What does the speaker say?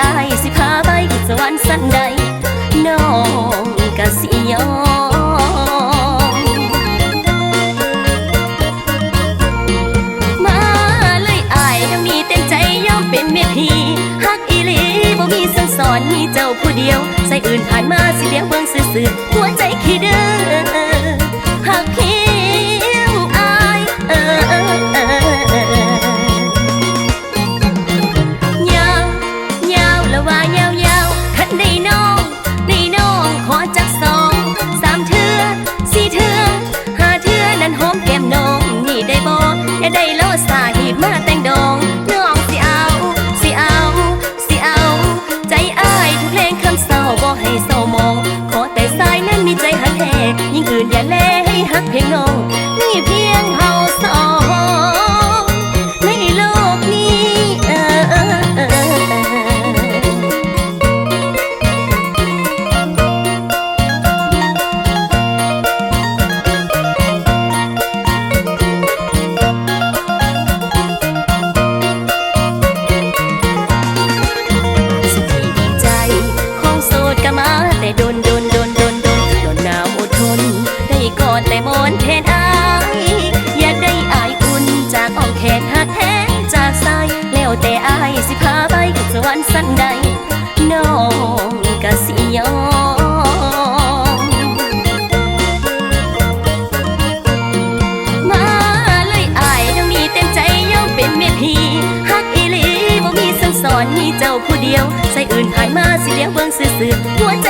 อายสิพาไปสวรรค์สันใดน้องกะสิยอมมาเลยอายน้ำนี้เต็มใจยอมเป็นเมียพี่ฮักอีหลีบ่มีสั่งสอนมีเจ้าผู้เดียวใส่อื่นผ่านมาสิเลี้ยงเบิ่งซื่อๆหัวใจขี้เด้อฮักเพียงอายยาวยาวละว่ายาวยาวคันได้น้องขอจัก2 3 เทื่อ4 เทื่อ5 เทื่อนั้นหอมแก้มน้องนี่ได้บ่อย่าได้โลสาหีบมาแต่งดองน้องสิเอาใจอ้ายทุกเพลงคำเศร้าบ่ให้เศร้ามองขอแต่สายนั้นมีใจหักแท้ยิ่งอื่นอย่าแลให้หักเพียงน้องนี่เพียงเฮา2ในโลกนี้มาแต่โดนหนาวอดทนได้กอดแต่บอนแทนอายอยากได้อายอุ่นจากอ้อมแขนหักแท้จากสายแล้วแต่อายสิพาไปสวรรค์สันใดน้องกะสิยอมมาเลยอายน้ำนี้เต็มใจยอมเป็นเมียพี่ฮักอีหลีบ่มีสั่งสอนมีเจ้าผู้เดียวใส่อื่นผ่านมาสิเลี้ยงเบิ่งซื่อๆหัวใจ